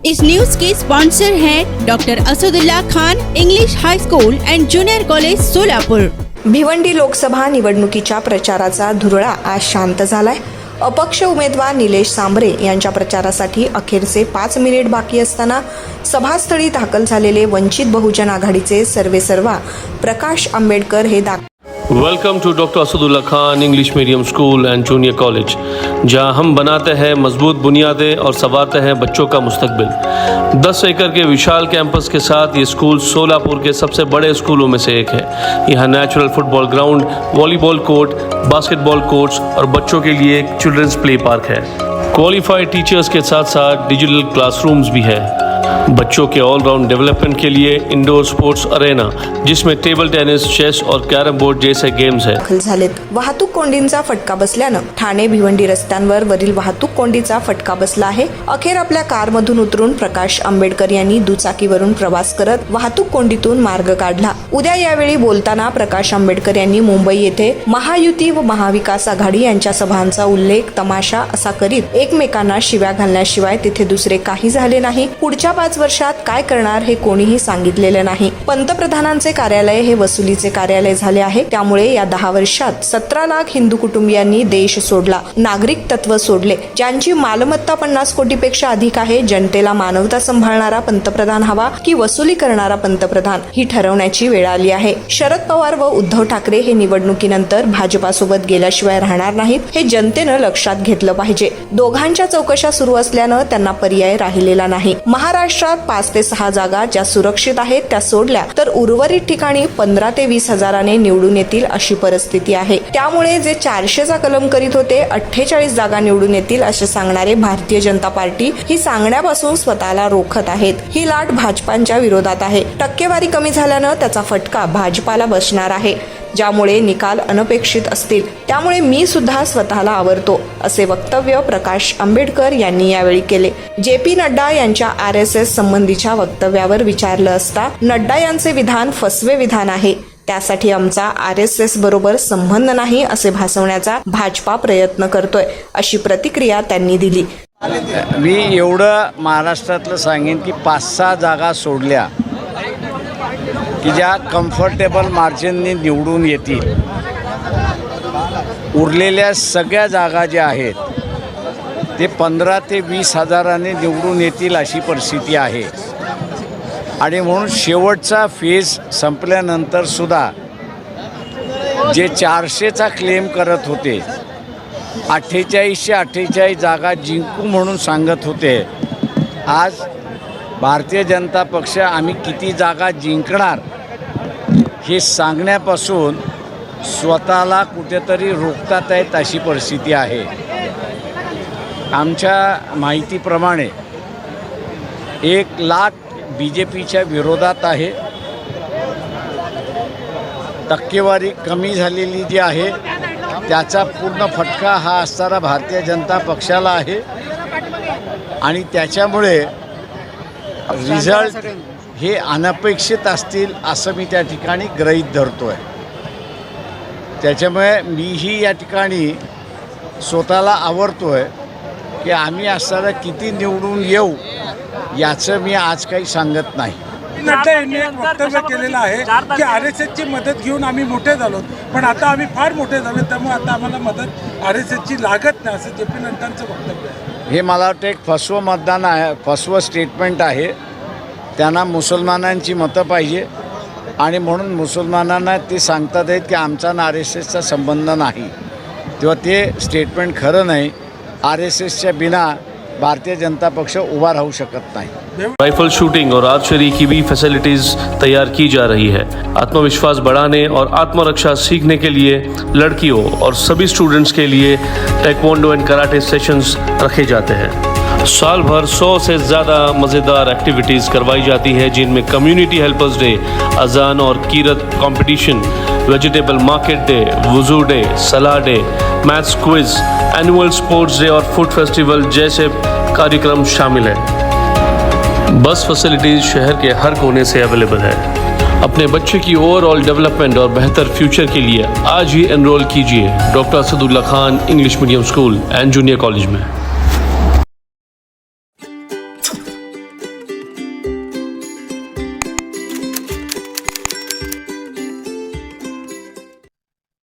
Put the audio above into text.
इस news के sponsor हैं doctor Asadulla Khan English high school and junior college Solapur. Bhiwandi Lok Sabha निवडणुकीच्या प्रचाराचा धुरळा आज शांत झालाय। अपक्ष उमेदवार निलेश सांबरे यांच्या प्रचारासाठी अखेरचे 5 मिनिट बाकी असताना सभास्थळी दाखल झालेले वंचित बहुजन आघाडीचे सर्वेसर्वा प्रकाश आंबेडकर हे welcome to doctor Asadulla Khan English medium school and junior college, जहां हम बनाते हैं मजबूत बुनियादें और संवारते हैं बच्चों का मुस्तकबिल। 10 एकड़ के विशाल कैंपस के साथ ये स्कूल सोलापुर के सबसे बड़े स्कूलों में से एक है। यहाँ natural football ground, volleyball court, basketball courts और बच्चों के लिए एक चिल्ड्रंस प्ले पार्क है। क्वालिफाइड टीचर्स के साथ साथ डिजिटल क्लासरूम्स भी है। बच्चों के ऑलराउंड डेवलपमेंट के लिए इंडोर स्पोर्ट्स अरेना, जिसमें टेबल टेनिस, चेस और कैरम बोर्ड जैसे गेम्स है। दाखल झालेत। वाहतूक कोंडींचा फटका बसल्यानं ठाणे भिवंडी रस्त्यांवर वरील वाहतूक कोंडीचा फटका बसला आहे। अखेर आपल्या कारमधून उतरून प्रकाश आंबेडकर यांनी दुचाकीवरून प्रवास करत वाहतूक कोंडीतून मार्ग काढला। उद्या यावेळी बोलताना प्रकाश आंबेडकर यांनी मुंबई येथे महायुती व महाविकास आघाडी यांच्या सभांचा उल्लेख तमाशा असा करीत एकमेकांना शिव्या घालण्याशिवाय तिथे दुसरे काही झाले नाही। पुढच्या 5 वर्षात काय करणार हे कोणीही सांगितलेलं नाही। पंतप्रधानांचे कार्यालय हे वसुलीचे कार्यालय झाले आहे, त्यामुळे या 10 वर्षात 17 लाख हिंदू कुटुंबियांनी देश सोडला, नागरिक तत्व सोडले। ज्यांची मालमत्ता 50 कोटीपेक्षा अधिक आहे, जनतेला मानवता सांभाळणारा पंतप्रधान हवा की वसुली करणारा पंतप्रधान ही ठरवण्याची वेळ आली आहे। शरद पवार व उद्धव ठाकरे हे निवडणुकीनंतर भाजपासोबत गेल्याशिवाय राहणार नाहीत हे जनतेनं लक्षात घेतलं पाहिजे। दोघांच्या चौकशा सुरू असल्यानं त्यांना पर्याय राहिलेला नाही। महाराष्ट्रात 5 ते 6 जागा ज्या सुरक्षित आहेत त्या सोडल्या तर उर्वरित ठिकाणी 15 ते 20 हजाराने निवडून येतील अशी परिस्थिती आहे। त्यामुळे जे 400चा कलम करीत होते 48 जागा निवडून येतील असे सांगणारे भारतीय जनता पार्टी ही सांगण्यापासून स्वतःला रोखत आहेत। ही लाट भाजपांच्या विरोधात आहे। टक्केवारी कमी झाल्यानं त्याचा फटका भाजपाला बसणार आहे, ज्यामुळे निकाल अनपेक्षित असतील। त्यामुळे मी सुद्धा स्वतःला आवरतो असे वक्तव्य प्रकाश आंबेडकर यांनी यावेळी केले। JP नड्डा यांच्या RSS संबंधीच्या वक्तव्यावर विचारलं असता नड्डा यांचे विधान फसवे विधान आहे, त्यासाठी आमचा RSS बरोबर संबंध नाही असे भासवण्याचा भाजपा प्रयत्न करतोय अशी प्रतिक्रिया त्यांनी दिली। मी एवढं महाराष्ट्रातलं सांगेन की 5-6 जागा सोडल्या की ज्या कम्फर्टेबल मार्जिनने निवडून येतील। उरलेल्या सगळ्या जागा ज्या आहेत ते 15 ते 20 हजाराने निवडून येतील अशी परिस्थिती आहे। आणि म्हणून शेवटचा फेज संपल्यानंतर सुद्धा जे 400चा क्लेम करत होते, 48चे 48 जागा जिंकू म्हणून सांगत होते, आज भारतीय जनता पक्ष आम्ही किती जागा जिंकणार हे सांगण्यापासून स्वतःला कुठेतरी रोखतात आहेत अशी परिस्थिती आहे। आमच्या माहितीप्रमाणे 1 लाख BJPच्या विरोधात आहे। टक्केवारी कमी झालेली जी आहे त्याचा पूर्ण फटका हा असणारा भारतीय जनता पक्षाला आहे आणि त्याच्यामुळे रिझल्ट हे अनपेक्षित असतील असं मी त्या ठिकाणी गृहीत धरतोय। त्याच्यामुळे मीही या ठिकाणी स्वतःला आवरतोय की आम्ही असताना किती निवडून येऊ याचं मी आज काही सांगत नाही। नड्डा यांनी एक वक्तव्य केलेलं आहे की RSSची मदत घेऊन आम्ही मोठे झालो, पण आता आम्ही फार मोठे झालो, त्यामुळे आता आम्हाला मदत RSSची लागत नाही असं JP नड्डांचं वक्तव्य आहे। हे मला वाटतं एक फसवं मतदान आहे, फसवं स्टेटमेंट आहे। त्यांना मुसलमानांची मतं पाहिजे आणि म्हणून मुसलमानांना ते सांगतात आहेत की आमचा आणि RSSचा संबंध नाही, तेव्हा ते स्टेटमेंट खरं नाही। RSSच्या बिना भारतीय जनता पक्ष उभा राहू शकत नाही। राइफल शूटिंग और आर्चरी की भी फैसिलिटीज तैयार की जा रही है। आत्मविश्वास बढ़ाने और आत्मरक्षा सीखने के लिए लड़कियों और सभी स्टूडेंट्स के लिए टेक्वांडो एंड कराटे सेशंस रखे जाते हैं। साल भर 100 से ज़्यादा मज़ेदार एक्टिविटीज़ करवाई जाती है, जिनमें कम्युनिटी हेल्पर्स डे, अजान और कीरत कंपटीशन, वेजिटेबल मार्केट डे, वुजू डे, सलाह day, maths quiz, annual sports day और फूड फेस्टिवल जैसे कार्यक्रम शामिल हैं। बस फैसिलिटीज़ शहर के हर कोने से अवेलेबल है। अपने बच्चे की ओवरऑल डेवलपमेंट और बेहतर फ्यूचर के लिए आज ही एनरोल कीजिए doctor Asadulla Khan English medium school and junior college में।